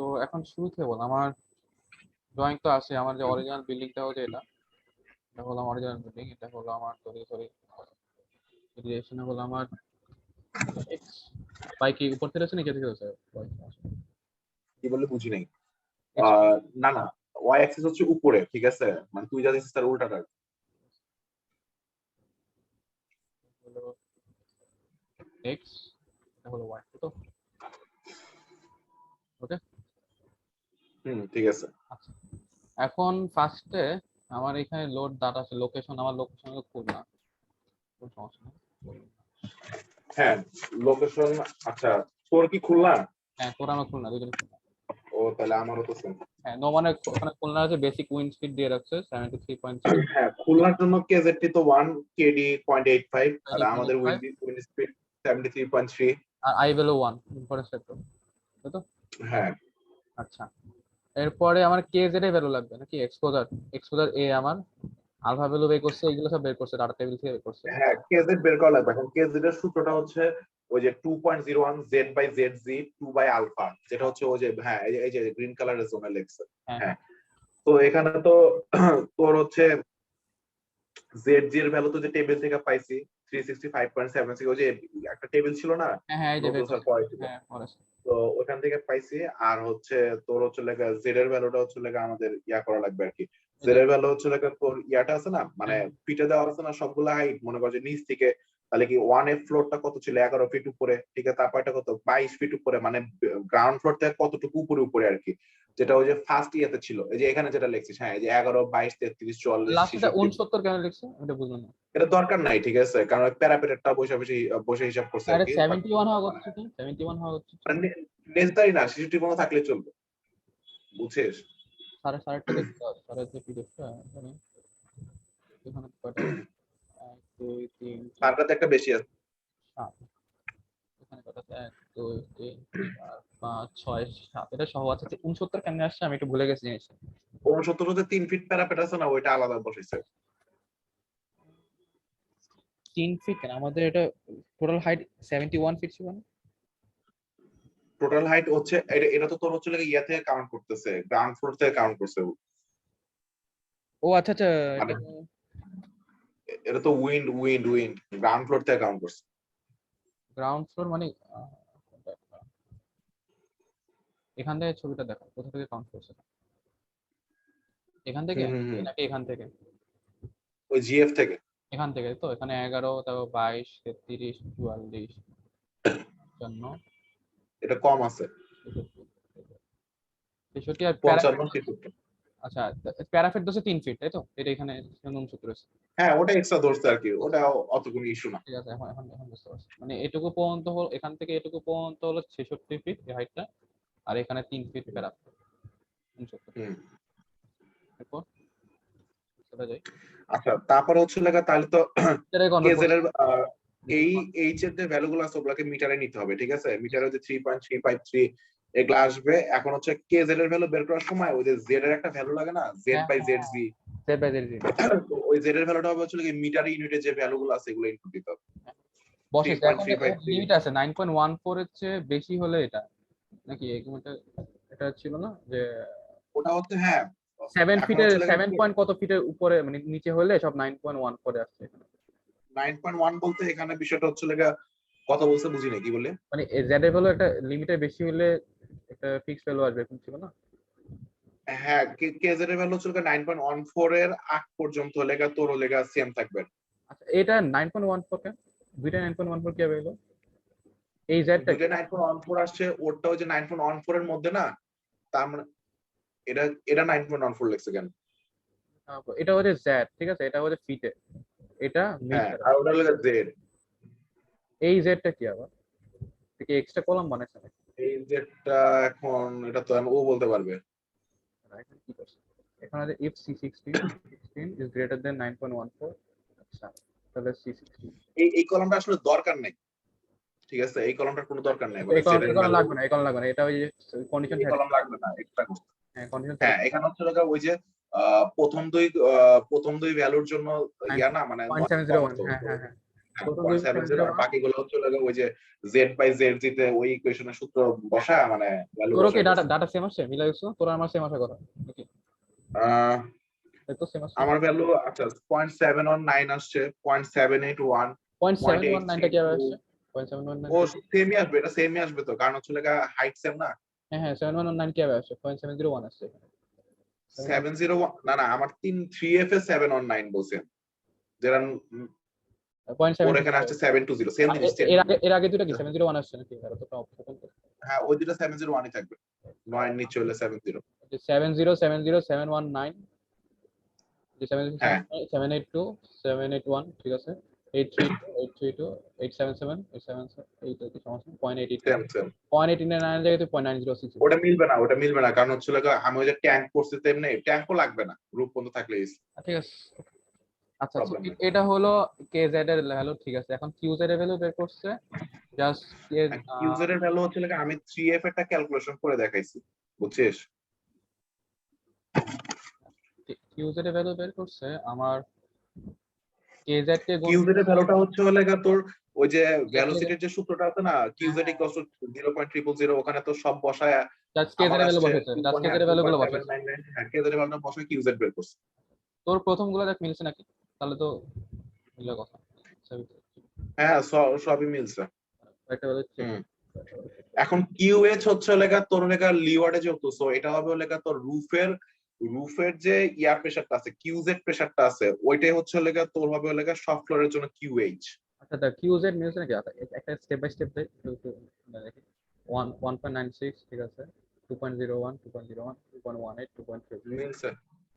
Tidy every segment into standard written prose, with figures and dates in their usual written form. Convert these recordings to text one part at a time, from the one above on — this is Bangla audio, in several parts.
তো এখন শুরু থেকে বল, আমার ড্রয়িং তো আছে, আমার যে অরিজিনাল বিল্ডিংটা হচ্ছে এটা এটা হলো আমার অরিজিনাল বিল্ডিং, এটা হলো আমার সরি সরি রিলেশন হলো আমার এক্স বাই কি উপর থেকে আছে নিচে থেকে আছে কি বললে বুঝি নাই। X না না, ওয়াই অ্যাক্সিস হচ্ছে উপরে, ঠিক আছে, মানে তুই যা দিছিস তার উল্টাটা। হলো এক্স, এটা হলো ওয়াই, তো ওকে। ঠিক আছে। আচ্ছা, এখন ফার্স্টে আমার এখানে লোড ডাটা আছে, লোকেশন, আমার লোকেশন হলো খুলনা, কোনো সমস্যা নেই। হ্যাঁ, লোকেশন। আচ্ছা, তোর কি খুলনা? হ্যাঁ, তোর আমার খুলনা, দুজনে খুলনা। ও তাহলে আমারও তো সেম। হ্যাঁ, নো মানে ওখানে খুলনা আছে, বেসিক উইন্ড স্পিড দিয়ে রাখছে 73.3, হ্যাঁ, খুলনার জন্য কেজেডটি তো 1 কেডি 0.85, আর আমাদের উইন্ড স্পিড 73.3। আর আই ভ্যালু 1 ইম্পর্টেন্ট সেক্টর, তাই তো? হ্যাঁ আচ্ছা, এরপরে আমার কে জেড এর ভ্যালু লাগবে নাকি? এক্সপোজার, এক্সপোজার এ আমার আলফা ভ্যালু বের করছে, এগুলো সব বের করছে, ডাটা টেবিল থেকে বের করছে। হ্যাঁ, কেজেড বের করা লাগবে। এখন কেজেড এর সূত্রটা হচ্ছে ওই যে 2.01 Z by Z G 2 by alpha, যেটা হচ্ছে ওই যে, হ্যাঁ এই যে গ্রিন কালারের জোনে লেখছে। হ্যাঁ, তো এখানে তো তোর হচ্ছে জেড জি এর ভ্যালু তো যে টেবিল থেকে পাইছি 365.76, ওই যে একটা টেবিল ছিল না, হ্যাঁ এই যে বের স্যার করছে। পড়াই ছিল, হ্যাঁ পড়াছে। তো ওখান থেকে পাইছি। আর হচ্ছে তোর হচ্ছে লেখা জেড এর ভ্যালুটা হচ্ছে লেখা আমাদের ইয়া করা লাগবে আর কি। জেড এর ভ্যালু হচ্ছে লেখা তোর ইয়াটা আছে না, মানে ফিটে দেওয়া আছে না সবগুলা হাইট, মনে কর যে নিচ থেকে, তাহলে কি 1 ফ্লোরটা কত ছিল 11 ফিট উপরে, ঠিক আছে, তারপর এটা কত 22 ফিট উপরে, মানে গ্রাউন্ড ফ্লোর থেকে কতটুকু উপরে উপরে আর কি, যেটা ওই যে ফার্স্ট ইয়েতে ছিল, এই যে এখানে যেটা লিখছিস, হ্যাঁ এই যে 11 22 33 44 লাস্টে 66। 69 কেন লিখছে এটা বুঝলাম না। এটা দরকার নাই, ঠিক আছে, কারণ প্যারাপেটেরটা বসে বসে বসে হিসাব করছে আর আরে কি। 71 হওয়া কথা কি? 71 হওয়া কথা ছিল। নেসদারি না, 66 পর্যন্ত থাকলে চলবে, বুঝছিস। সাড়ে সাড়েটা দেখতে হবে, সাড়ে যে পিরিয়ডটা এখানে, এখানে কয়টা? 1 2 3 4 তারটাতে একটা বেশি আছে। 7, এখানে কয়টা আছে? 1 2 3 4 5 6 7, এটা সহ আছে। 69 কেন আসছে আমি একটু ভুলে গেছি জিনিসটা। 69 হতে 3 ফিট প্যারাপেট আছে না, ওইটা আলাদা বসাইছে। 3 ফিট কেন? আমাদের এটা টোটাল হাইট 71 ফিট ছিল না? টোটাল হাইট হচ্ছে এটা তো তোর হচ্ছে ইয়া থেকে কাউন্ট করতেছে, গ্রাউন্ড ফ্লোর থেকে কাউন্ট করছে, ও আচ্ছা আচ্ছা, মানে এটা এটা তো উইন্ড গ্রাউন্ড ফ্লোর থেকে কাউন্ট করছে। গ্রাউন্ড ফ্লোর মানে এখান থেকে ছবিটা দেখো, কোথা থেকে কাউন্ট করছে? এখান থেকে নাকি এখান থেকে? ওই জিএফ থেকে। এখান থেকে তো, এখানে 11, তারপর 22 33 44 55 এটা কম আছে 63 আর 55 ফিট। আচ্ছা, প্যারাফিট দোষে 3 ফিট, তাই তো? এটা এখানে 69 আছে। হ্যাঁ, ওটা এক্সট্রা ধরছে আর কি, ওটা অত কোনো ইস্যু না। ঠিক আছে, এখন এখন এখন বুঝতে পারছি। মানে এটুকু পর্যন্ত হলো, এখান থেকে এটুকু পর্যন্ত হলো 66 ফিট এই হাইটটা, আর এখানে 3 ফিট প্যারাফিট 69। এরপর চলে যাই। আচ্ছা, তারপর হচ্ছে লেখা, তাহলে তো এটারে কনভার্ট কেজের করছি। এই এইচ এর যে ভ্যালু গুলো আছে ওগুলোকে মিটারে নিতে হবে, ঠিক আছে, মিটারে হচ্ছে 3.353 এগুলো আসবে। এখন হচ্ছে কেজেড এর ভ্যালু বের করার সময় ওই যে জেড এর একটা ভ্যালু লাগে না, জেড হ্যাঁ বাই জেড হ্যাঁ, জি, জেড বাই জেড জি। ওই জেড এর ভ্যালুটা হবে হচ্ছে মিটার ইউনিটে যে ভ্যালু গুলো আছে এগুলো ইনপুট দিতে হবে। বসে এখন 3.353 লিমিট আছে 9.14 এর চেয়ে বেশি হলে এটা নাকি এরকম একটা, এটা ছিল না যে ওটা হচ্ছে, হ্যাঁ 7 এখন ফিটের হচ্ছে 7 পয়েন্ট কত ফিটের উপরে মানে নিচে হলে সব 9.1 করে আসছে এখানে। 9.1 বলতে এখানে বিষয়টা হচ্ছে লেখা, কথা বলতে বুঝি না কি বলে। মানে জেড এর ভ্যালু একটা লিমিটের বেশি হলে একটা ফিক্সড ভ্যালু আসবে, এরকম ছিল না? হ্যাঁ, কেজেড এর ভ্যালু হচ্ছে 9.14 এর আগ পর্যন্ত লেখা তোর লেখা সেম থাকবে। আচ্ছা, এটা 9.14 কেন? দুইটা 9.14 কি হবে হলো? এই জেডটা কি? দুইটা 9.14 আসছে, ওরটা ওই যে 9.14 এর মধ্যে না, তার মানে এটা এটা 9.14 লিখছে কেন? এটা হচ্ছে জেড, ঠিক আছে, এটা হচ্ছে ফিটে, এটা হ্যাঁ, মিটার। আর ওটা লেখা জেড। এই জেডটা কি আবার? কি এক্সট্রা কলাম বানাইছে নাকি? এই জেডটা এখন এটা তো ও বলতে পারবে। কি করছে এখানে যে if C16 is greater than 9.14, আচ্ছা তাহলে C16 এই কলমটা আসলে দরকার নেই, ঠিক আছে, এই কলমটার কোনো দরকার নেই, মানে এই কলাম জেড এর এই কলাম ভ্যালু লাগবে না, এই কলাম লাগবে না, এটা ওই যে কন্ডিশন এই কলম লাগবে না, এক্সট্রা করতে। হ্যাঁ কন্ডিশন হ্যাঁ, এখানে হচ্ছে লেখা ওই যে প্রথম দুই ভ্যালুর জন্য ইয়া না, মানে 0.701, হ্যাঁ হ্যাঁ হ্যাঁ প্রথম দুই 0.70 আর বাকিগুলো হচ্ছে ওই যে z/z তে ওই ইকুয়েশনের সূত্র বসা মানে ভ্যালু তোর কি বসা ডাটা সেম আসছে মিলাইছো তোর আমার সেম আসা কথা নাকি তো সেম আসছে আমার ভ্যালু আচ্ছা 0.719 আসছে 0.781 0.719 টা কি হবে 0.832 আসছে 0.719 ও সেমই আসবে, এটা সেমই আসবে তো, কারণ হচ্ছে হাইট সেম না। হ্যাঁ হ্যাঁ 719 কি হবে আসছে 0.701 আসছে 701 না না, আমার 3f এ 719 বলছে, যেটা ওর 0.7 এখানে আসছে 720, সেম জিনিস সেম জিনিস। এর আগে দুটো কি 701 আসছে নাকি আর তো টপ হ্যাঁ ওই দুটো 701 ই থাকবে, 9 নিচে হলে 70। 7070719 হ্যাঁ 782 781 ঠিক আছে 832 832 877 877 8 কি সমস্যা 0.82 সেম সেম। 0.89 জায়গায় 0.906 ওটা মিলবে না, ওটা মিলবে না, কারণ হচ্ছে আমি ওই যে ট্যাঙ্ক করছি তেমনি ট্যাঙ্কও লাগবে না, রূপ পর্যন্ত থাকলে ঠিক আছে আচ্ছা আচ্ছা প্রবলেম নেই। এটা হলো কেজেড এর ভ্যালু ঠিক আছে এখন কিউজেড এর ভ্যালু বের করছে জাস্ট কিউজেড এর ভ্যালু হচ্ছে আমি 3f এরটা ক্যালকুলেশন করে দেখাইছি, বুঝছিস? কিউজেড এর ভ্যালু বের করছে আমার কেজেড কে গুণ কিউজেড এর ভ্যালুটা হচ্ছে তোর ওই যে ভেলোসিটির যে সূত্রটা আছে না, কিউজেড ইকুয়ালস টু 0.000, ওখানে তো সব বসায় জাস্ট আমার কেজেড এর ভ্যালু আসছে বসাইছে জাস্ট কেজেড এর ভ্যালু গুলো বসাইছে 2.799। হ্যাঁ কিউজেড এর ভ্যালুটা বসায় কিউজেড বের করছে। তোর প্রথম গুলো দেখ মিলছে নাকি তাহলে তো মিলে কথা হ্যাঁ সবই মিলছে। একটা ভ্যালু চেক হুম এখন কিউএইচ হচ্ছে তোর লিওয়ার্ডে যেহেতু, সো এটা হবে তোর রুফের যে ইয়ার প্রেসারটা আছে, কিউজেড প্রেসারটা আছে, ওইটাই হচ্ছে তোর হবে সফট ফ্লোরের জন্য কিউএইচ। আচ্ছা দা কিউজেড মিলছে নাকি আচ্ছা একটা স্টেপ বাই স্টেপ দেখি 1.96 ঠিক আছে 2.01 2.01 2.18 2.3 মিলছে।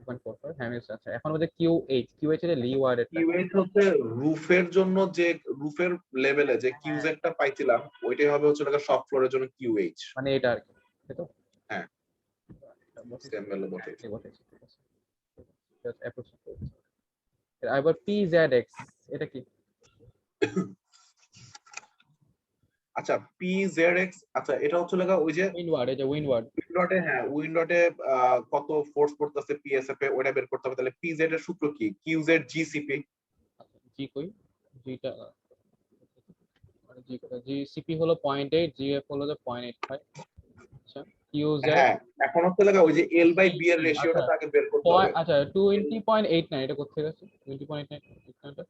2.45 হ্যাঁ মিলছে আচ্ছা এখন হচ্ছে কিউএইচ এর লিওয়ার্ড এটা কিউএইচ হচ্ছে রুফের জন্য, যে রুফের লেভেলে যে কিউজেডটা পাইছিলাম ওইটাই হবে হচ্ছে সফট ফ্লোরের জন্য কিউএইচ। মানে এটা আর কি তাই তো হ্যাঁ সেম ভ্যালু বটে। এবার পিজেডএক্স এটা কি আচ্ছা পিজেডএক্স, আচ্ছা এটা হচ্ছে ওই যে উইন্ডওয়ার্ড এই যে উইন্ডওয়ার্ড উইন্ডোটে, হ্যাঁ উইন্ডোটে কত ফোর্স পড়তেছে পিএসএফ এ, ওটা বের করতে হবে। তাহলে পিজেড এর সূত্র কি? কিউজেড জিসিপি। জি কই জিটা জি সিপি হলো 0.8 জিএফ হলো 0.85 আচ্ছা কিউজেড হ্যাঁ এখন হচ্ছে ওই যে এল বাই বি এর আচ্ছা রেশিওটা তাকে বের করতে হবে। আচ্ছা 20.89 এটা কোথায় গেছে 20.89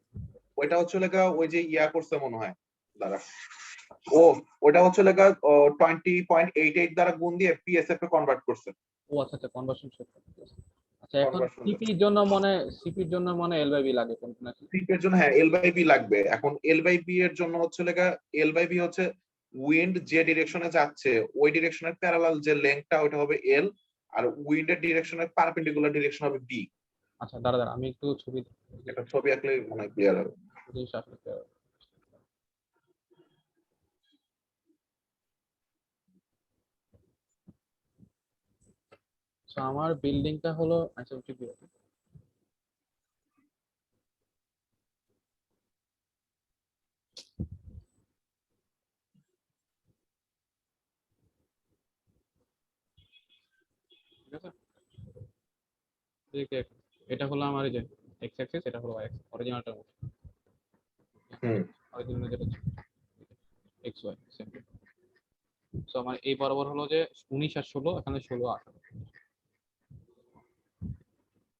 ওইটা হচ্ছে ওই যে ইয়া করছে মনে হয়, দাঁড়া, ও ওটা হচ্ছে 20.88 দ্বারা গুণ দিয়ে পিএসএফ এ কনভার্ট করছে। ও আচ্ছা আচ্ছা কনভার্সন আচ্ছা এখন কনভার্সন সিপির জন্য মনে এল বাই বি লাগে কোন নাকি সিপের জন্য হ্যাঁ এল বাই বি লাগবে। এখন এল বাই বি এর জন্য হচ্ছে এল বাই বি হচ্ছে উইন্ড যে ডিরেকশনে যাচ্ছে ওই ডিরেকশনের প্যারালাল যে লেংথটা ওটা হবে এল, আর উইন্ডের ডিরেকশনের পারপেন্ডিকুলার ডিরেকশন হবে বি। আচ্ছা দাঁড়া দাঁড়া আমি একটু ছবি এটা ছবি আঁকলে মনে হয় ক্লিয়ার হবে। আমার বিল্ডিংটা হলো আচ্ছা ঠিক আছে ঠিক আছে এটা হলো আমার এই যে এক্স অ্যাক্সিস এটা হলো ওয়াই অ্যাক্সিস অরিজিনালটা হুম অরিজিনাল যেটা এক্স ওয়াই সেম সো আমার এই বরাবর হলো যে 19 আর 16 এখানে 16 18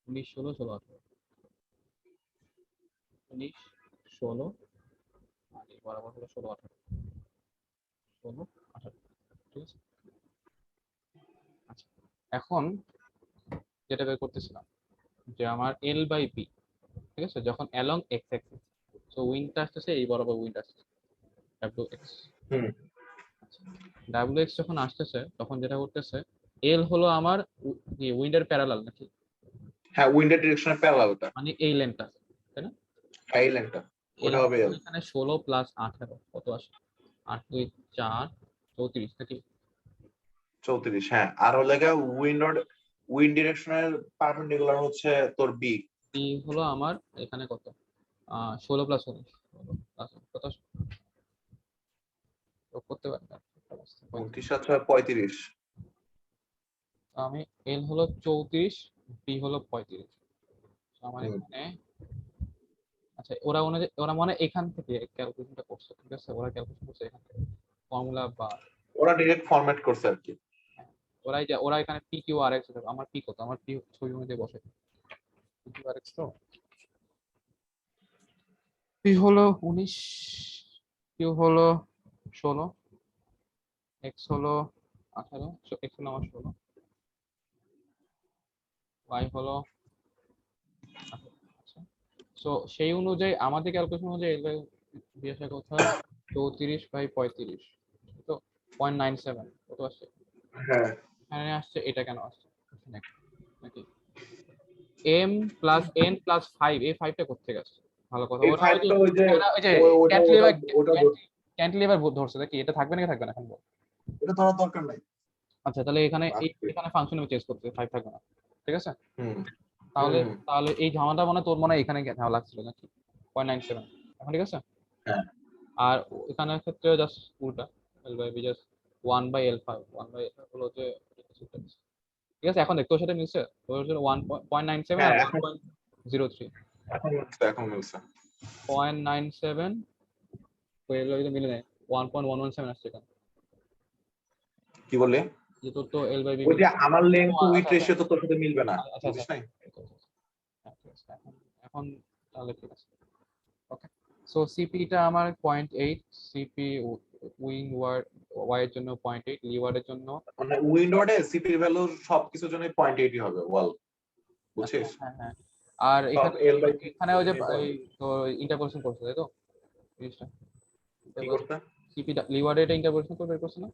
19 16 16 18 19 16 আর এই বরাবর হলো 16 18 16 18 ঠিক আছে আচ্ছা এখন যেটা বের করতেছিলাম যে আমার এল বাই বি ঠিক আছে যখন অ্যালং এক্স অ্যাক্সিস সো উইন্ডটা আসতেছে এই বরাবর উইন্ড আসছে ডাব্লিউ এক্স হুম ডাব্লিউ এক্স যখন আসতেছে তখন যেটা করতেছে এল হলো আমার উইন্ডের প্যারালাল নাকি হ্যাঁ উইন্ডের ডিরেকশনের প্যারালাল ওটা, মানে এই লেনটা তাই না হ্যাঁ এই লেংথটা এল ওটা হবে এল। এখানে 16 প্লাস 18 কত আসে 8 2 4 34 নাকি 34 হ্যাঁ, আর হলে উইন্ড ডিরেকশনের পারপেন্ডিকুলার হচ্ছে তোর বি। বি হলো আমার এখানে কত 16 প্লাস 19 কত যোগ করতে পারি না 29 আছে 35। আমি এল হলো 34 বি হলো 35 আমার হুম এখানে আচ্ছা ওরা ওরা মনে এখান থেকে ক্যালকুলেশনটা করছে, ঠিক আছে, ওরা ক্যালকুলেশন করছে এখান থেকে ফর্মুলা বা ওরা ডিরেক্ট ফরম্যাট করছে আর কি। ওরা এখানে পি কিউ আর এক্স, আমার পি কত, আমার পি ছবি মধ্যে বসে পি কিউ আর এক্স, তো পি হলো 19, কিউ হলো 16, এক্স হলো 18, এক্স হলো আমার 16, ওয়াই হলো 18। আচ্ছা, সো সেই অনুযায়ী আমাদের ক্যালকুলেশন অনুযায়ী বিয়াসা কোথায় 34/35, তো 0.97 কত আসছে, হ্যাঁ এখানে আসছে, এটা কেন আসছে নাকি এম প্লাস এন প্লাস 5, এই 5টা কোথেকে আসছে, ভালো কথা, এই ওরা ওই যে ফাইলটা ওই যে ওই যে ওটা ওটা ক্যান্টিলিভার ওটা ক্যান্টিলিভার ধরছে নাকি, এটা থাকবে নাকি থাকবে না এখন বল। এটা ধরার দরকার নাই। আচ্ছা তাহলে এখানে আজকে এখানে ফাংশন আমি চেঞ্জ করতে 5 থাকবে না, ঠিক আছে, হুম তাহলে হুম তাহলে এই ঝামেলাটা মানে তোর মনে হয় এখানে ঝামেলা লাগছিল নাকি 0.97 এখন, ঠিক আছে। হ্যাঁ আর এখানের ক্ষেত্রে জাস্ট উল্টা, এল by B just 1/L5, 1/L5 হলো যে, ঠিক আছে, এখন দেখ তোর সাথে মিলছে, তোর হচ্ছে 1.97 হ্যাঁ আর এখন 1.03, এখন মিলছে। 0.97 এল বাই মিলে নেয় 1.117 আসছে এখানে, কি বললে? যে তোর তো এল বাই বি ওই যে মিলছে। আমার লেন্থ টু উইথ আচ্ছা আচ্ছা রেশিও তো তোর সাথে মিলবে না, আচ্ছা আচ্ছা বুঝিস নাই? হ্যাঁ, ঠিক আছে, এখন এখন তাহলে ঠিক আছে, ওকে। সো সিপিটা আমার 0.8, সিপি উইং ওয়াই এর জন্য 0.8, লিওয়ার্ডের জন্য, মানে উইন্ডোডে সিপির ভ্যালু সবকিছুর জন্য 0.8 হবে ওয়াল, আচ্ছা বুঝছিস? হ্যাঁ হ্যাঁ, আর সব এখানে এল বাই এখানে ওই যে এই 0.8। তো ইন্টারপোলেশন করছে তাই তো জিনিসটা, কি করছে? সিপি লিওয়ার্ডে এটা ইন্টারপোলেশন করে বের করছে না,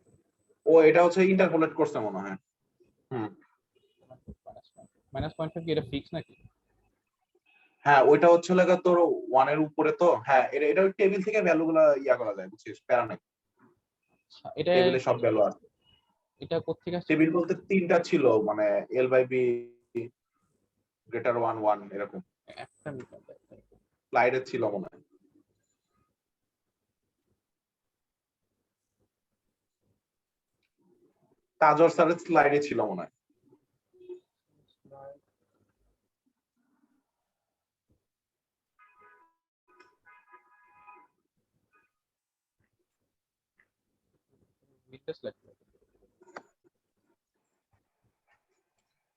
ও এটা হচ্ছে ইন্টারপোলেট করছে মনে হয়। হুম -0.5 কি এটা ফিক্স নাকি? হ্যাঁ ওইটা হচ্ছে লাগা তোর ওয়ান এর উপরে তো, হ্যাঁ এটা এটা টেবিল থেকে ভ্যালু গুলা ইয়া করা যায়, বুঝছিস, প্যারা নাই। আচ্ছা, এটা টেবিলে সব ভ্যালু আছে। এটা কোত্থেকে আসছে? টেবিল বলতে তিনটা ছিল, মানে L by B greater one one এরকম একটা মিটার স্লাইডে ছিল মনে হয়। তাজর স্যারের স্লাইডে ছিল মনে হয়।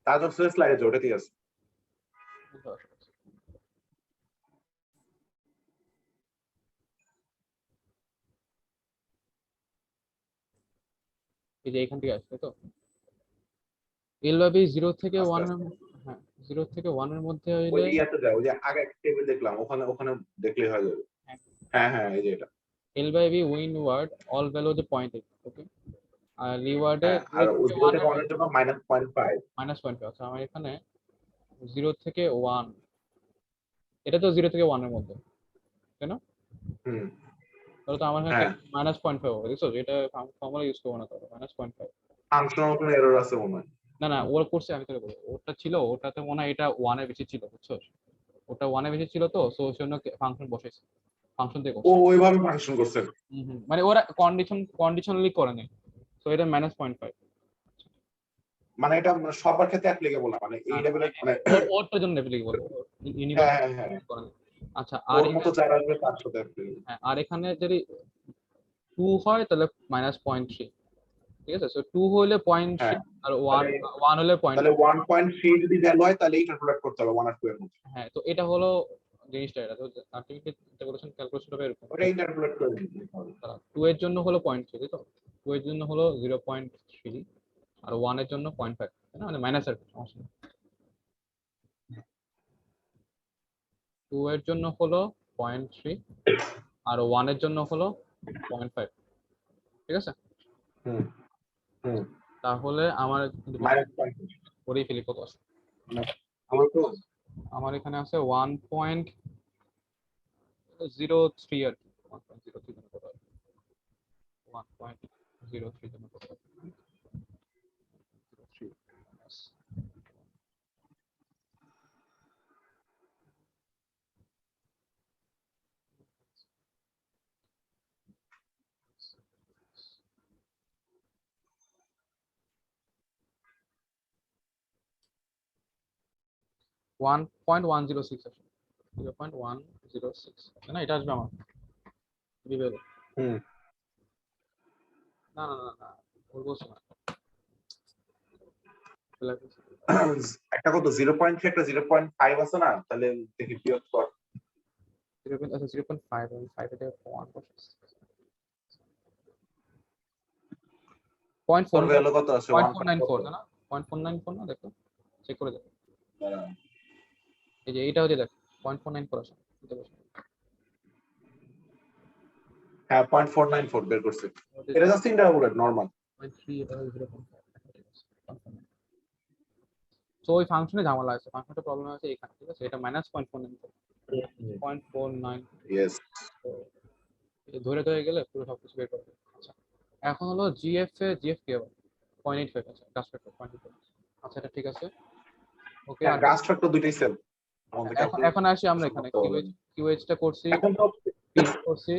তাজর স্যারের স্লাইডে যে ওটাতেই আছে। এই যে এখান থেকে আসছে তো এল বাই বি 0 থেকে আস্তে 1 এর, আস্তে হ্যাঁ 0 থেকে 1 এর মধ্যে ওই হইলে, যে ইয়াতে যায়, ওই যে আগে একটা টেবিল দেখলাম, ওখানে ওখানে দেখলেই হয়ে যাবে। হ্যাঁ হ্যাঁ এই যে এটা। L by B windward all value যে 0.8, ওকে, আর লিওয়ার্ডে হ্যাঁ 0 আর ওই থেকে 0 1 থেকে এর 1 এর জন্য -0.5। -0.5, আচ্ছা আমার এখানে 0 থেকে 1, এটা তো 0 থেকে 1 এর মধ্যে, তাই না? হুম তাহলে তো আমার এখানে হ্যাঁ -0.5 হবে, দেখছো এটা ফর্মুলা ইউজ করবো না, তাহলে -0.5। ফাংশনাল কোনো এরর আছে মনে হয়। না না ওর করছে, আমি তোকে বলি ওটা ছিল, ওটাতে মনে হয় এটা 1 এর বেশি ছিল, বুঝছো, ওটা 1 এর বেশি ছিল, তো সো ওই জন্য ফাংশন বসাইছে, ফাংশন দিয়ে ও করছে। ওইভাবে ফাংশন করছে। মানে ওরা কন্ডিশনালি করে নেই, তো এটা -0.5। মানে এটা সবার ক্ষেত্রে অ্যাপ্লিকেবল না, মানে এই লেভেলের মানে ওরটার জন্য অ্যাপ্লিকেবল, হ্যাঁ ইউনিভার্সাল হ্যাঁ হ্যাঁ করে নেই। আচ্ছা আর ওর মতো এখানে, যারা আসবে তার সাথে অ্যাপ্লিকেবল। হ্যাঁ আর এখানে যদি 2 হয় তাহলে -0.3, ঠিক আছে, সো 2 হলে 0.3 হ্যাঁ আর তাহলে 1 হলে তাহলে 0.5। 1.3 যদি ভ্যালু হয় তাহলে ইন্টারপোলেট করতে হবে 1 আর 2 এর মধ্যে। হ্যাঁ তো এটা হলো জিনিসটা, এটা তো আর্টিফিশিয়াল ক্যালকুলেশন হবে এরকম, ওটা ইন্টারপোলেট করে দিতে হবে। 2 এর জন্য হলো 0.3, তাই তো 2 এর জন্য হলো 0.3 আর 1 এর জন্য 0.5, তাই না, মানে মাইনাস আর সমস্যা নেই। 2 এর জন্য হলো 0.3 আর 1 এর জন্য হলো 0.5, ঠিক আছে। হুম হুম তাহলে আমার কিন্তু -0.5 করেই ফেলি কত আছে, আমার তো আমার এখানে আছে 1.03 আর কি, 1.03 জন্য কত আছে, 1.03 জন্য কত আছে, 03 minus 1.106 আসে, 0.106 না, এটা আসবে আমার বিবেল। হুম না না না না, ভুল বলছি না। একটা কত 0.3 একটা 0.5 আছে না, তাহলে দেখি বিয়োগ কর। 0.5 এবং 5 এটা 1 তোর 0.4 ভ্যালু কত আছে 0.494 না, 0.494 না, দেখো চেক করে দেখো। এই যে এইটা হচ্ছে দেখ 0.494 আসে। হ্যাঁ 0.494 বের করছে। এটা জাস্ট ইন্টারপোলেট নরমাল। 0.3 এটা হলো 0.5। সো ওই ফাংশনে ঝামেলা আছে, ফাংশনটা প্রবলেম আছে এখানে, ঠিক আছে? এটা -0.494 ইয়েস। ধরে ধরে গেলে পুরো সবকিছু বের করবে। আচ্ছা, এখন হলো জিএফ কি হবে? 0.85 আছে, কাজ ফ্যাক্টর 0.85। আচ্ছা, এটা ঠিক আছে, ওকে। হ্যাঁ আর গাস্ট ফ্যাক্টর দুইটাই সেম, আমাদের এখন ক্যালকুলেট এখন আসি আমরা এখানে করতে হবে। কিউএইচটা করছি, এখন তো পিজ করছি,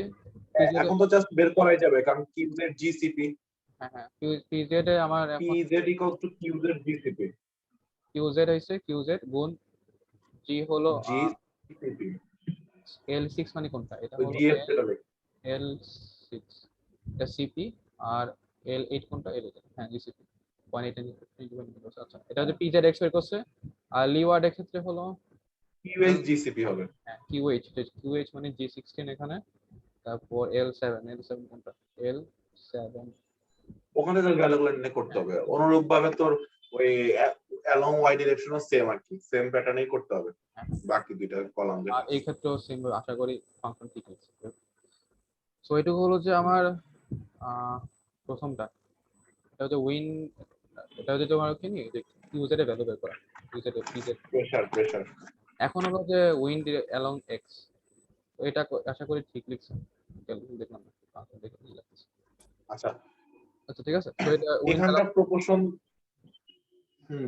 পিজেড। এখন তো জাস্ট বের করাই যাবে, কারণ কিউজেড জিসিপি, হ্যাঁ হ্যাঁ, পিজেড এ আমার এখন পিজেড ইকুয়ালস টু কিউজেড জিসিপি, কিউজেড হইছে, কিউজেড গুণ জি হলো জিসিপি L6 মানে কোনটা? এটা ওই হলো জিএফ যেটা লেখ। L6, এটা সিপি। আর L8 কোনটা? L8, হ্যাঁ জিসিপি 0.8। আচ্ছা, এটা হচ্ছে পিজেড এক্স বের করছে। আর লিওয়ার্ড এর ক্ষেত্রে হলো কিউএইচ জিসিপি হবে। কিউএইচ, কিউএইচ মানে G16 এখানে। তারপর L7 কোনটা? L7। ওখানে তোর ভ্যালুগুলো নির্ণয় করতে হবে। অনুরূপ ভাবে তোর ওই অ্যালং ওয়াই ডিরেকশনও সেম আর কি, সেম প্যাটার্নেই করতে হবে বাকি দুইটা কলাম যেটা। আর এই ক্ষেত্রেও সেম, আশা করি ফাংশন ঠিক আছে। সো এটুকু হলো যে আমার প্রথমটা, এটা হচ্ছে উইন। এটা হচ্ছে তোমার কি নিয়ে যে ইউজের ভ্যালু বের করা, ইউজের পিজেড। প্রেসার। এখন হলো যে উইন অ্যালং এক্স, তো এটা আশা করি ঠিক লিখছে, দেখলাম না, দেখে কি লাগতেছে। আচ্ছা আচ্ছা ঠিক আছে, তো এটা উইন এখানকার প্রপোর্শন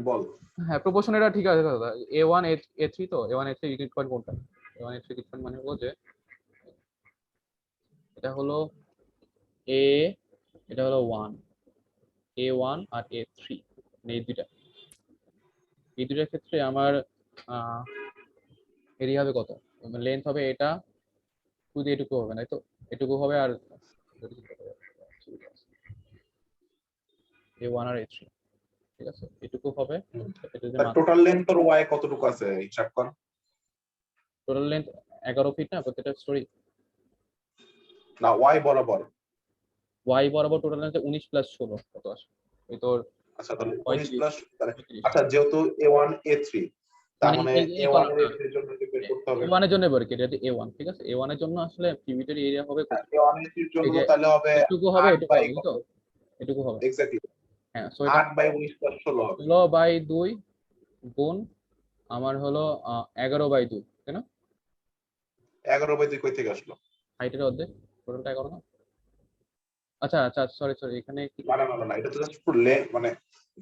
বল। হ্যাঁ, প্রপোর্শন এটা ঠিক আছে দাদা। A1 A3, তো A1 A3 ইউনিট পয়েন্ট কোনটা? A1 A3 ইউনিট পয়েন্ট মানে হলো যে এটা হলো এ, এটা হলো 1, A1 আর A3, মানে এই দুইটার ক্ষেত্রে আমার এরিয়া হবে কত? লেন্থ হবে এটা, শুধু এটুকু হবে না তো, এটুকু হবে। আর A1 আর A3, ঠিক আছে, এটুকু হবে। এটা যদি টোটাল লেন্থ তোর ওয়াই কতটুকু আছে হিসাব কর। টোটাল লেন্থ 11 ফিট না প্রত্যেকটা স্টোরি? না ওয়াই বরাবর। ওয়াই বরাবর টোটাল লেন্থ 19 প্লাস 16 কত আসে? এই তোর আচ্ছা তাহলে 19 35। প্লাস, আচ্ছা যেহেতু A1 A3, তার মানে মানে এই A1 এর কলামটা A3 এর জন্য বের করতে হবে। A1 এর জন্য বের করি, এটা A1, ঠিক আছে। A1 এর জন্য আসলে পিভিটির এরিয়া হবে কত? A1 এর এই জন্য যে তাহলে হবে এটুকু হবে, 8 এটুকু বাই হবে, কত, তো এটুকু হবে। এক্স্যাক্টলি হ্যাঁ, সো এটা 8 বাই 19 প্লাস 16 হবে। 16/2 গুণ আমার হলো 11/2, তাই না? 11 বাই 2 কই থেকে আসলো? হাইটের অর্ধেক, টোটালটা 11 না? আচ্ছা আচ্ছা, সরি সরি, এখানে কি না এটা তো জাস্ট পুরো মানে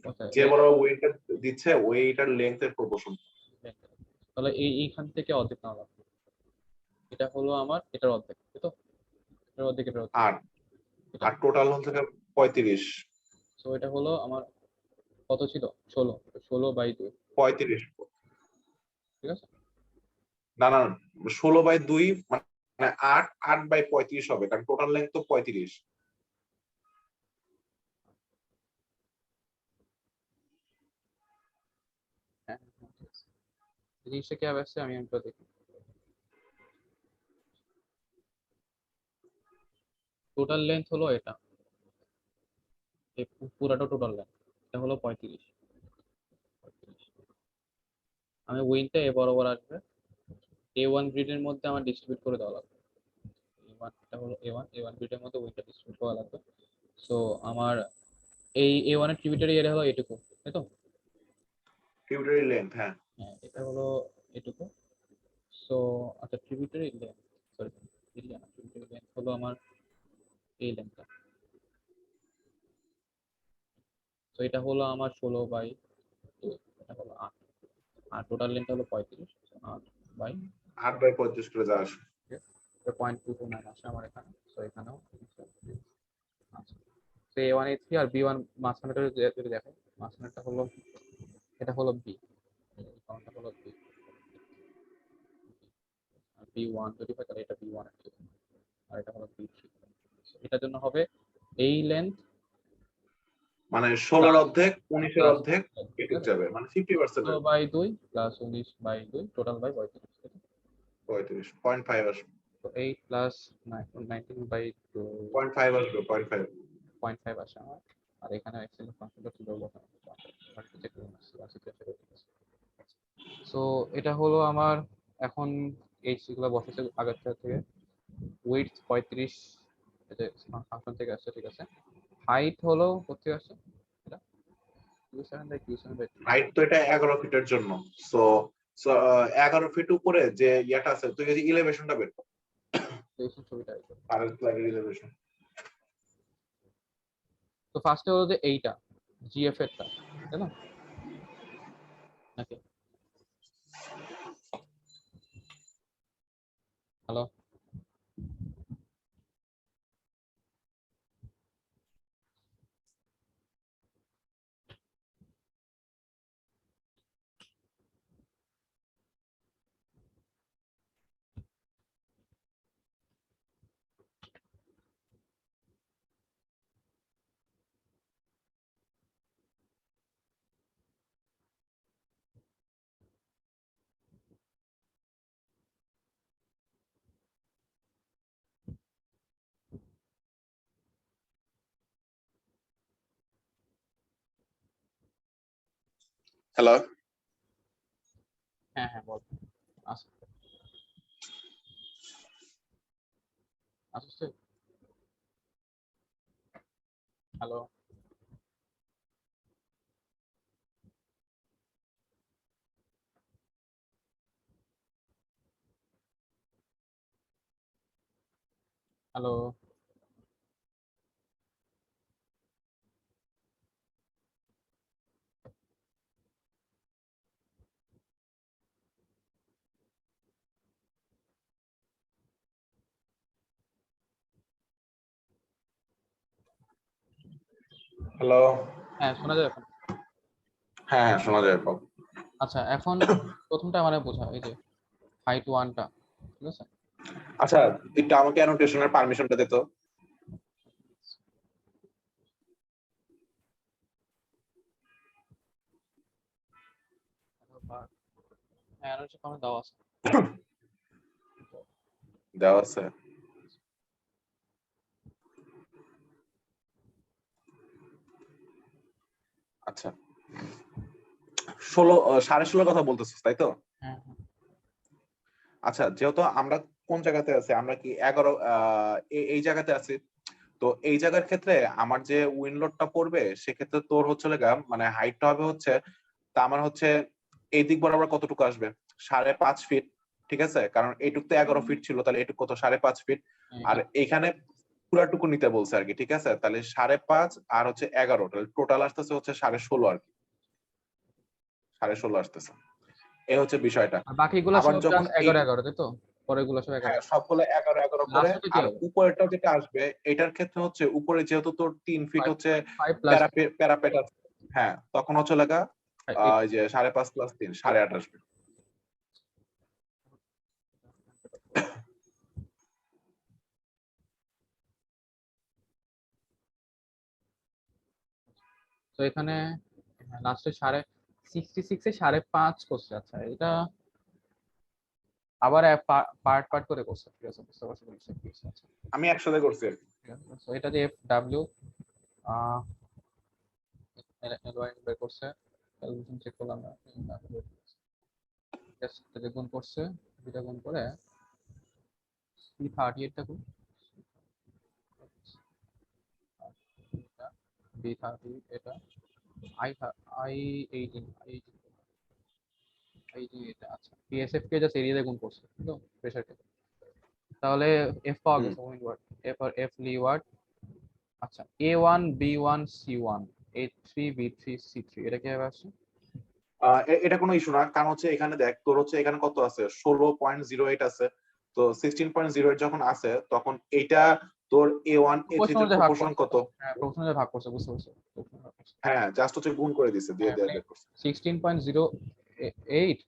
আচ্ছা, যে বড় ওয়েটটা দিচ্ছে ওইটার লেন্থের প্রপোর্শন। তাহলে এইখান থেকে অর্ধেক নেওয়া লাগবে। এটা হলো আমার এটার অর্ধেক, তাই তো? এটার অর্ধেক, এটার অর্ধেক, আর এটা। আর টোটাল হচ্ছে 35। সো এটা হলো আমার কত ছিল? 16/2, 35 ঠিক আছে। না 16 বাই 2 মানে 8 বাই 35 হবে, কারণ টোটাল লেন্থ তো 35। হ্যাঁ হ্যাঁ, ঠিক আছে। জিনিসটা কি আসছে আমি একটা দেখি। টোটাল লেন্থ হলো এটা, এই পুরাটা টোটাল লেন্থ, এটা হলো 35। আমি উইনটা এ বরাবর আসবে, A1 গ্রিডের মধ্যে আমার ডিস্ট্রিবিউট করে দেওয়া লাগবে। A1, এটা হলো A1 গ্রিডের মধ্যে উইনটা ডিস্ট্রিবিউট করা লাগবে। সো আমার এই A1 এর ট্রিবিউটারি এরিয়া হলো এটুকু, তাই তো? টিউটারি লেন্থ, হ্যাঁ হ্যাঁ, এটা হলো এটুকু। সো আচ্ছা, ট্রিবিউটারি লেন্থ, সরি এরিয়া না, ট্রিবিউটারি লেন্থ হলো আমার এই লেন্থটা। তো এটা হলো আমার 16/2, এটা হলো 8, আর টোটাল লেন্থ হলো 35, 8/, 8 বাই 35 করে যা আসে। 0.229 আসে আমার এখানে। সো এখানেও আচ্ছা, তো A1 A3 আর B1 মাঝখানেটা যদি দেখো, মাঝখানেরটা হলো, এটা হলো B, কারণটা হলো B। b1 যদি হয় তাহলে এটা b1 আর এটা হলো b3। এটার জন্য হবে এই লেন্থ মানে 16 অর্ধেক 19 এর অর্ধেক কেটে যাবে, মানে 50% 16/2 প্লাস 19/2 টোটাল বাই 35। 35 0.5 আসবে, তো 8 প্লাস 19/2 0.5 আসবে, 0.5। 0.5 আসে আমার। আর এখানে এক্সেল ফাংশনটা কি বলবো, সো এটা হলো আমার এখন এই সেগুলো বসাতে আগের থেকে উইডথ 35 এটা ফাংশন থেকে আসছে, ঠিক আছে। হাইট হলো কোথা থেকে আসছে, এটা q7/q7/2 হাইট তো এটা 11 ফিটের জন্য, সো 11 ফিট উপরে যে ইয়াটা আছে, তুই এই ইলেভেশনটা বের কর, এই ছবিটা আছে। আর স্লাইডের ইলেভেশন। তো ফার্স্টে হলো যে এইটা জিএফ এরটা, তাই না নাকি? হ্যালো, হ্যালো, হ্যাঁ হ্যাঁ বল। আসছে। Hello, hello. হ্যালো। হ্যাঁ শোনা যায় এখন। হ্যাঁ হ্যাঁ শোনা যায়, বল। আচ্ছা এখন প্রথমটা মানে বোঝা, এই যে হাইট ওয়ানটা, ঠিক আছে। আচ্ছা, একটু আমাকে অ্যানোটেশনের পারমিশনটা দে তো। হ্যাঁ আর কমে দেওয়া আছে। দেওয়া আছে। আচ্ছা, 16 কথা বলতেছিস তাই তো? হ্যাঁ হ্যাঁ আচ্ছা, যেহেতু আমরা কোন জায়গাতে আছি, আমরা কি 11 এই জায়গাতে আছি, তো এই জায়গার ক্ষেত্রে আমার যে উইন্ডলোডটা পড়বে সেক্ষেত্রে তোর হচ্ছে মানে হাইটটা হবে হচ্ছে, তা আমার হচ্ছে এই দিক বরাবর কতটুকু আসবে, 5.5 ফিট, ঠিক আছে, কারণ এইটুক তো 11 ফিট ছিল, তাহলে এটুক কত 5.5 ফিট, আর এইখানে পুরাটুকু নিতে বলছে আর কি, ঠিক আছে, তাহলে 5.5 আর হচ্ছে 11, টোটাল আসতেছে হচ্ছে 16.5 আর কি, 16.5 আসতেছে, এই হচ্ছে বিষয়টা। আর বাকিগুলো আবার সব যখন জাস্ট এই 11 তাই তো, পরেরগুলো সব 11। হ্যাঁ সবগুলো 11 করে, লাস্টে কি আর হবে? উপরেরটা যেটা আসবে এটার ক্ষেত্রে হচ্ছে উপরে যেহেতু তোর 3 ফিট হচ্ছে 5 প্লাস প্যারাপেট আছে, হ্যাঁ তখন হচ্ছে এই যে 5.5 প্লাস 3 8.5 আসবে। তো এখানে লাস্টে 66 এ 5.5 করছে। আচ্ছা এটা আবার পার্ট পার্ট করে করছে, ঠিক আছে, বুঝতে পারছি বুঝতে পারছি। আচ্ছা আমি একসাথে করছি আর কি। ঠিক আছে, তো এটা যে এফ ডাব্লিউ বের করছে, ক্যালকুলেশন চেক করলাম না, এটা গুণ করছে, দুটা গুণ করে C38 টা গুণ B30 এটা আই আই 18 এটা। আচ্ছা পিএসএফ কে জাস্ট এরিয়া দিয়ে গুণ করছে তো প্রেসার কে, তাহলে এফ পাওয়া গেছে wind word, F R F লি ওয়ার্ড। আচ্ছা A1 B1 C1 A3 B3 C3 এটা কিভাবে আসছে? এটা কোনো ইস্যু না, কারণ হচ্ছে এখানে দেখ তোর হচ্ছে এখানে কত আছে, 16.08 আছে, তো 16.08 যখন আছে তখন এটা তোর A1 A3 প্রপোর্শন এর অনুযায়ী ভাগ প্রপোর্শন করছে কত, তো, হ্যাঁ প্রপোর্শন অনুযায়ী ভাগ করছে, বুঝতে পারছি হ্যাঁ জাস্ট হচ্ছে গুণ করে দিছে, দিয়ে হ্যাঁ দিয়ে মানে বের করছে। 16.08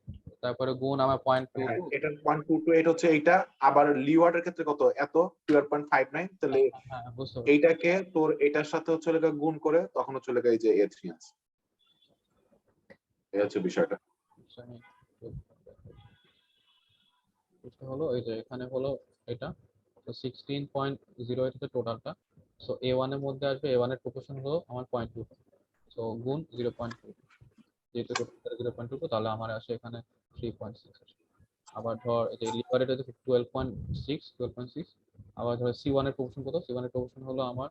তারপরে গুণ আমার 0.22 এটা 0.228 হচ্ছে এইটা, আবার লিওয়ার্ডের ক্ষেত্রে কত এত 12.59, তাহলে হ্যাঁ বুঝতে পারছি। এইটাকে তোর এটার সাথে হচ্ছে লেগে গুণ করে তখন হচ্ছে লেগে এই যে A3 আছে, এই হচ্ছে বিষয়টা। এটা হলো এই যে এখানে হলো এটা, তো 16.08 হচ্ছে টোটালটা। সো A1 এর মধ্যে আসবে, A1 এর প্রপোর্শন হলো আমার 0.2, সো গুণ 0.2, যেহেতু টোটাল 0.22 তাহলে আমার আসে এখানে 3.6। আবার ধর এই যে লিভারের হচ্ছে 12.6, আবার ধর C1 এর প্রপোর্শন কত, C1 এর প্রপোর্শন হলো আমার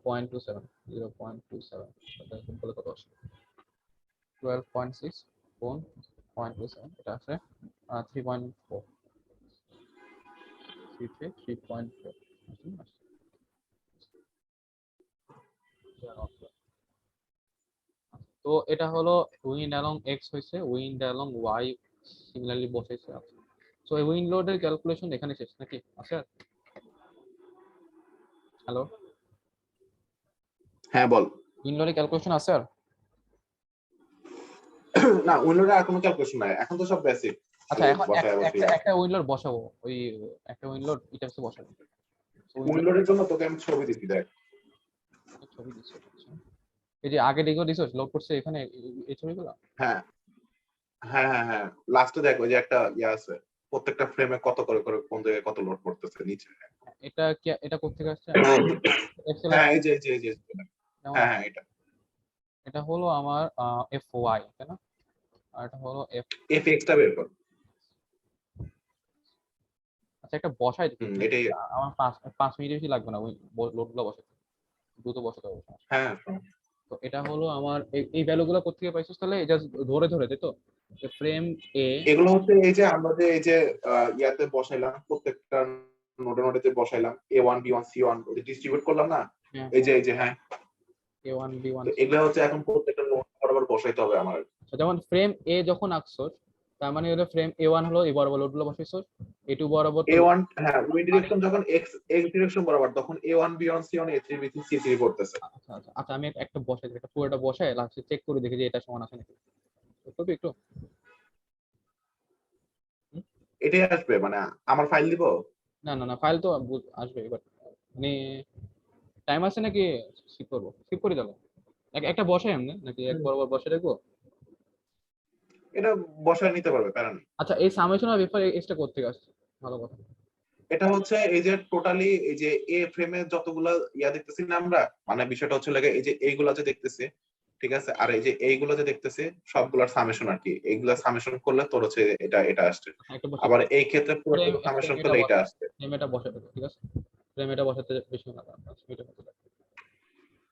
0.27, 0.27, এটা বলে কত আসে 12.6 গুণ 0.27, এটা আসে 3.4, 3.4। তো এটা হলো উইন্ড অ্যালং এক্স হয়েছে, উইন্ড অ্যালং ওয়াই সিমিলারলি বসাইছে। আচ্ছা, সো এই উইন্ড লোডের ক্যালকুলেশন এখানে শেষ নাকি আছে? হ্যালো, হ্যাঁ বল। উইন্ড লোডের ক্যালকুলেশন আছে আর? না, উইন্ডোরে আর কোনো ক্যালকুলেশন নাই, এখন তো সব বেসিক, আচ্ছা, খালি এখন বসায় বসিয়ে। একটা উইন্ড লোড বসাবো, ওই একটা উইন্ড লোড ইটাপসে বসাবো। উইন্ড লোড উইন্ডোরের জন্য তোকে আমি ছবি দিচ্ছি, দেখ। ছবি দিচ্ছি, আচ্ছা। এই যে আগে যেগুলো দিছো লোড করছে এখানে, এই ছবিগুলো। হ্যাঁ হ্যাঁ হ্যাঁ হ্যাঁ, লাস্টে দেখ ওই যে একটা ইয়ে আছে, প্রত্যেকটা ফ্রেমে কত করে করে কোন জায়গায় কত লোড করতেছে নিচে। এটা কি, এটা কোথেকে আসছে? এক্সেল হ্যাঁ এই যে এই যে এই যে, যেমন হ্যাঁ আছে। হ্যাঁ এটা এটা হলো আমার এফ ওয়াই, তাই না? আর এটা হলো এফ। এফএক্সটা বের কর। আচ্ছা, একটা বসাই দেখি, এটাই। আমার 5 মিনিট বেশি লাগবে না ওই লোডগুলো বসাতে, দ্রুত বসাতে হবে। হ্যাঁ তো এটা হলো আমার এই ভ্যালুগুলো কোথেকে পাইছিস তাহলে? জাস্ট ধরে ধরে, তাই তো? ফ্রেম এ। এগুলো হচ্ছে এই যে আমরা যে এই যে ইয়াতে বসাইলাম, প্রত্যেকটা নোডে নোডে বসাইলাম, A1 B1 C1 ডিস্ট্রিবিউট করলাম না, এই যে এই যে হ্যাঁ, A1 B1 তো এগুলো হচ্ছে এখন প্রত্যেকটা নোড বরাবর বসাইতে হবে আমার। যেমন ফ্রেম এ যখন আঁকছস, তার মানে হলো ফ্রেম A1 হলো এই বরাবর লোডগুলো বসাইছস, A2 বরাবর তো A1 হ্যাঁ, উইন্ড ডিরেকশন যখন x ডিরেকশন বরাবর, তখন A1 B1 C1 A3 B3 C3 করতেছে। আচ্ছা আচ্ছা আচ্ছা, আমি একটা বসাই দিই, একটা পুরোটা বসাই লাস্টে চেক করে দেখি যে এটা সমান আছে নাকি। করবি একটু? হুম? এটাই আসবে মানে আমার ফাইল দিব। না না না, ফাইল তো আসবে এবার, মানে টাইম আছে নাকি? স্কিপ করবো, স্কিপ করি তাহলে। একটা বসাই এমনি নাকি এক বরাবর বসে রাখবো? এটা বসায় নিতে পারবে, প্যারা নেই। আচ্ছা, এই সামেশন অফ এফআর এক্সটা করতে আসছে, ভালো কথা। এটা হচ্ছে এই যে টোটালি এই যে এ ফ্রেমে যতগুলা ইয়া দেখতেছি না আমরা, মানে বিষয়টা হচ্ছে লাগে এই যে এইগুলা যে দেখতেছি, ঠিক আছে, আর এই যে এইগুলা যে দেখতেছি সবগুলার সামেশন আর কি, এইগুলা সামেশন করলে তোর হচ্ছে এটা এটা আসছে। একটা বসে আবার এই ক্ষেত্রে পুরো ফ্রেম সামেশন এটা করলে এটা বসাই, আসছে। ফ্রেম এটা বসাই দেবো, ঠিক আছে? ফ্রেম এটা বসাতে বেশি না, 5 মিনিটের মতো লাগবে।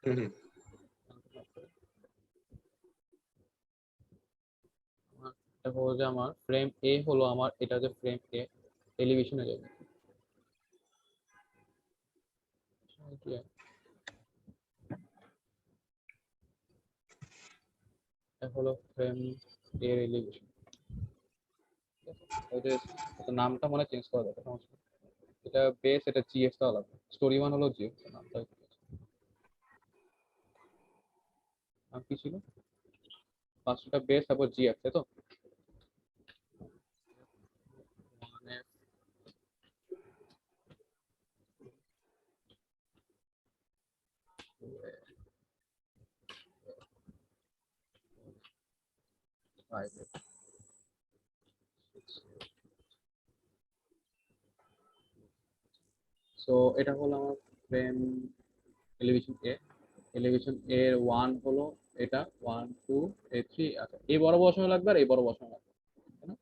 হুম হুম। এটা হলো যে আমার ফ্রেম এ হলো আমার, এটা যে ফ্রেম এ এলিভেশনে যাবে। এটা হলো ফ্রেম এর এলিভেশন। ওদের নামটা মনে চেঞ্জ করা যাবে, সমস্যা নেই। এটা বেস, এটা জিএফ টা আলাদা, স্টোরি ওয়ান হলো জিএফ, নামটা নাম কি ছিল? 5টা বেস তারপর জিএফ, তাই তো? মানে সো এটা হলো আমার ফ্রেম এলিভেশন এ। এলিভেশন এর 1 হলো এটা, 1 2 3। আচ্ছা, এই বড় বসানো লাগবে আর এই বড় বসানো লাগবে, তাই না?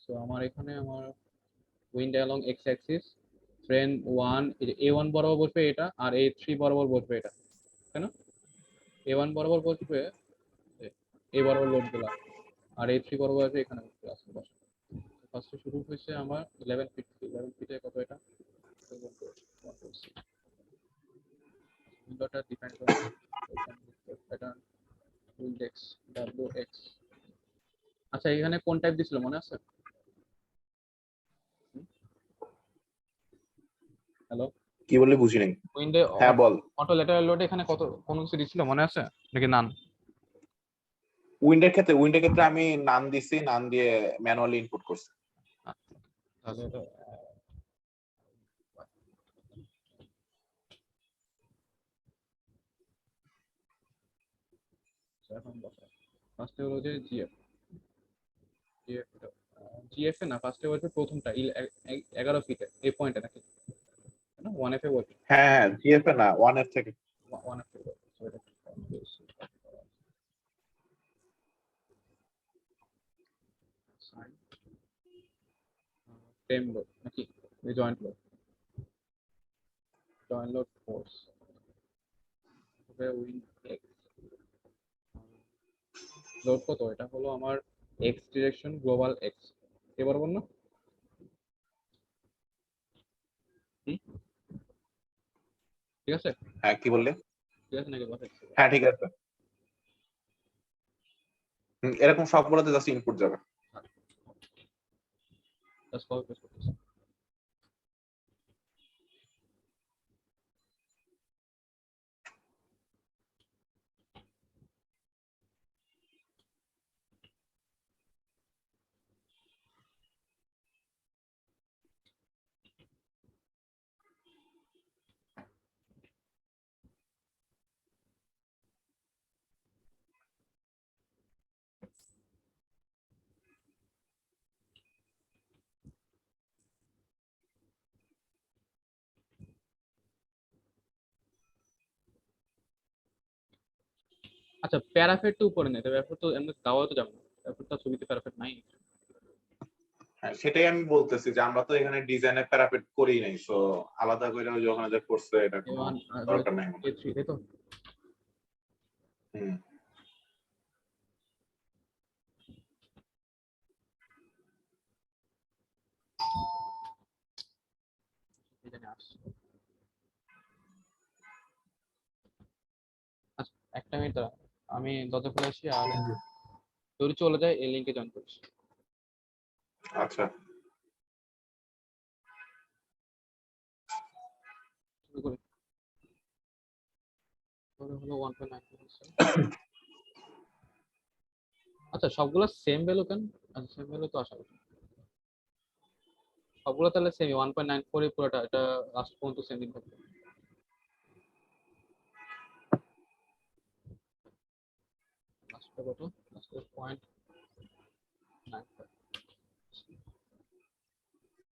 সো আমার এখানে আমার wind along x Axis, frame 1 A1 বরাবর বসবে এটা, আর A3 বরাবর বসবে এটা, তাই না? A1 বরাবর বসবে এই বরাবর লোড গুলা, আর A3 বরাবর আছে এখানে আসবে বসে। ফার্স্টে শুরু হয়েছে আমার 11 ফিট, 11 ফিটে কত এটা? উইন্ডোটা ডিফাইন করে প্যাটার্ন ইন্ডেক্স WX। আচ্ছা, এখানে কোন টাইপ দিছিল মনে আছে? হ্যালো, কি বললি বুঝি নাই। উইন্ডে হ্যাঁ বল। অটো ল্যাটারাল লোড এখানে কত, কোন কিছু দিছিল মনে আছে নাকি? নান? উইন্ডের ক্ষেত্রে আমি নান দিছি, নান দিয়ে ম্যানুয়ালি ইনপুট করছি। তাহলে এটা এখন বসা ফার্স্টে হলো যে জিএফ জিএফ জিএফ এ না, ফার্স্টে হচ্ছে প্রথমটা 11 ফিটে এই পয়েন্টে নাকি না 1 এফ এ বলছে। হ্যাঁ জিএফ এ না 1F থেকে 1 এফ এ সরি টেম লোড নাকি joint load force win x load কত, এটা হলো আমার এক্স ডিরেকশন গ্লোবাল এক্স এবার বল না ঠিক আছে। হ্যাঁ কি বললে? ঠিক আছে নাকি কথা? হ্যাঁ ঠিক আছে। এরকম সবগুলোতে জাস্ট ইনপুট যাবে। জাস্ট কপি পেস্ট করতেছি। আচ্ছা প্যারাফেট তো উপরে নেই, প্যারাফেট তো এমনি দাওয়া তো যাবে না, প্যারাফেটটা ছবিতে প্যারাফেট নাই। হ্যাঁ সেটাই আমি বলতেছি যে আমরা তো এখানে ডিজাইনে প্যারাপেট করি নাই, সো আলাদা করে ওই যে ওখানে যে করছে এটা কোনো A1 দরকার নাই। A3 তাই তো। হুম এখানে আসছে। আচ্ছা একটা মিনিট দাঁড়া, আমি দরজা খুলে আসি আর যদি চলে যায় এই লিংকে জয়েন করিস। আচ্ছা শুরু করি। তাহলে হলো 1.9 আচ্ছা সবগুলো সেম ভ্যালু কেন? আচ্ছা সেম ভ্যালু তো আসা উচিত সবগুলো, তাহলে সেম 1.94 এর পুরোটা, এটা লাস্ট পর্যন্ত সেম দিন থাকবে। লাস্টটা কত? লাস্টে 0.95